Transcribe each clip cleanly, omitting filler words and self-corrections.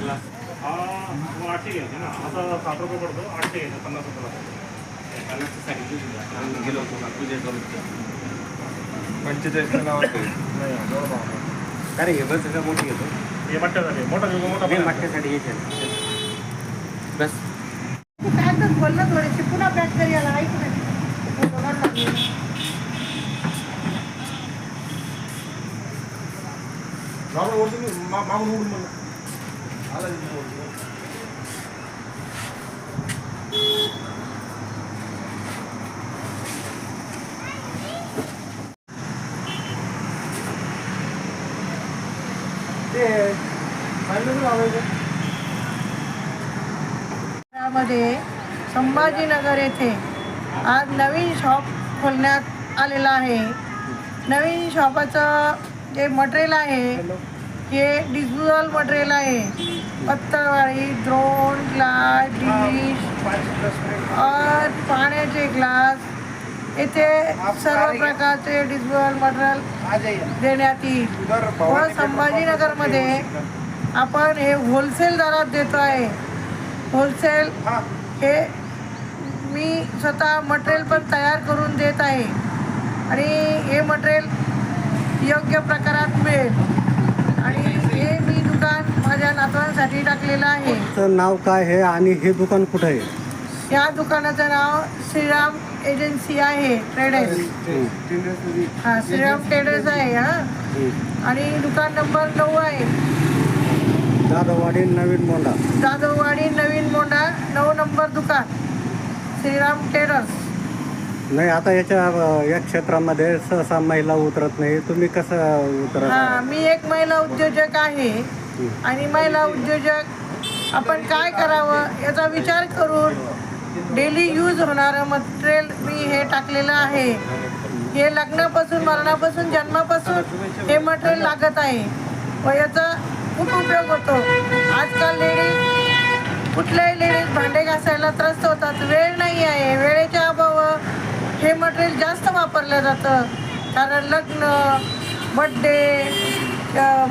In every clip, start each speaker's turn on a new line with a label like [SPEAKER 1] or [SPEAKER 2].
[SPEAKER 1] Glass 800 घ्यायचे ना, आता 7 रुपये पडतो, 800 घ्यायचं, 50 रुपये 50 गेलो होतो ना तुझे 45 नावाचं नाही. अरे हे बस मोठी घेतो, हे मट्ट्यासाठी मोठा मट्ट्यासाठी घ्यायचे बस.
[SPEAKER 2] काय तर बोललं थोडीशी, पुन्हा पॅक करी याला. ऐक नाही
[SPEAKER 1] मागून उडून म्हणलं आला
[SPEAKER 2] मध्ये संभाजीनगर येथे आज नवीन शॉप खोलण्यात आलेला आहे. नवीन शॉपाचं जे मटेरियल आहे हे डिस्पोजल मटेरियल आहे. पत्तरवाळी, द्रोण, ग्लास, डिश और पाण्याचे ग्लास, येथे सर्व प्रकारचे डिस्पोजल मटेरियल देण्यात येईल. व संभाजीनगरमध्ये आपण हे होलसेल दरात देतो आहे. होलसेल हे मी स्वतः मटेरियल पण तयार करून देत आहे आणि हे मटेरियल योग्य प्रकारात मिळेल आणि हे मी दुकान माझ्या नातवांसाठी टाकलेलं आहे.
[SPEAKER 3] नाव काय आहे आणि हे दुकान कुठं आहे?
[SPEAKER 2] या दुकानाचं नाव श्रीराम एजन्सी आहे, ट्रेडर्स. हां, श्रीराम ट्रेडर्स आहे. हां, आणि दुकान नंबर 9 आहे,
[SPEAKER 3] जाधववाडी नवीन मोंढा.
[SPEAKER 2] जाधववाडी नवीन मोंढा 9 नंबर दुकान, श्रीराम ट्रेडर्स.
[SPEAKER 3] नाही, आता या क्षेत्रामध्ये सहसा महिला उतरत नाही, तुम्ही कसं उतरत?
[SPEAKER 2] हां, मी एक महिला उद्योजक आहे आणि महिला उद्योजक आपण काय करावं याचा विचार करून डेली यूज होणारं मटेरियल मी हे टाकलेलं आहे. हे लग्नापासून, मरणापासून, जन्मापासून हे मटेरियल लागत आहे व याचा खूप उपयोग होतो. आजकाल लेडीज, कुठल्याही लेडीज भांडे घासायला त्रस्त होतात, वेळ नाही आहे. वेळेच्या अभावावर हे मटेरियल जास्त वापरलं जातं, कारण लग्न, बड्डे,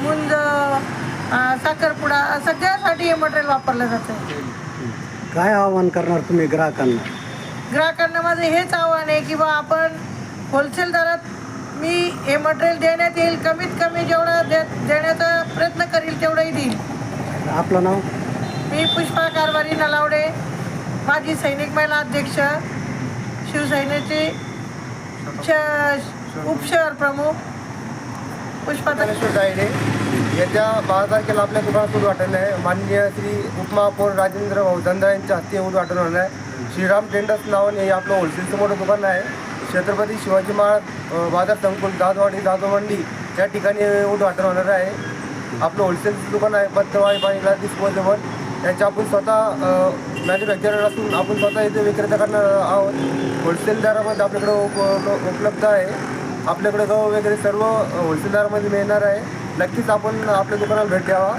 [SPEAKER 2] मुंज, साखरपुडा सगळ्यासाठी हे मटेरियल वापरलं जातं.
[SPEAKER 3] काय आवाहन करणार तुम्ही ग्राहकांना?
[SPEAKER 2] ग्राहकांना माझं हेच आव्हान आहे की बा आपण होलसेल दरात मी हे मटेरियल देण्यात येईल. कमीत कमी जेवढं देण्याचा प्रयत्न करील तेवढंही देईल.
[SPEAKER 3] आपलं नाव?
[SPEAKER 2] मी पुष्पा कारभारी नलावडे, माजी सैनिक महिला अध्यक्ष, शिवसेनेचे उपशहर प्रमुख पुष्पा
[SPEAKER 4] तायडे. येत्या 12 तारखेला आपल्या दुकानात उद्घाटन आहे. माननीय श्री उपमहापौर राजेंद्र भाऊ दंदा यांच्या हस्ते उद्घाटन होणार आहे. श्रीराम ट्रेडर्स नावाने हे आपलं होलसेलचं मोठं दुकान आहे. छत्रपती शिवाजी महाराज बाजार संकुल, जाधववाडी, जाधवमंडी या ठिकाणी उद्घाटन होणार आहे. आपलं होलसेलचं दुकान आहे. पत्तरवाळी, पाणी, ग्लास, डिस्पोजेबल याचे आपण स्वतः मॅन्युफॅक्चरर असून आपण स्वतः इथे विक्रेता करणार आहोत. होलसेल दरामध्ये आपल्याकडं उपलब्ध आहे. आपल्याकडे गहू वगैरे सर्व होलसेल दरामध्ये मिळणार आहे. नक्कीच आपण आपल्या दुकानाला भेट द्यावा.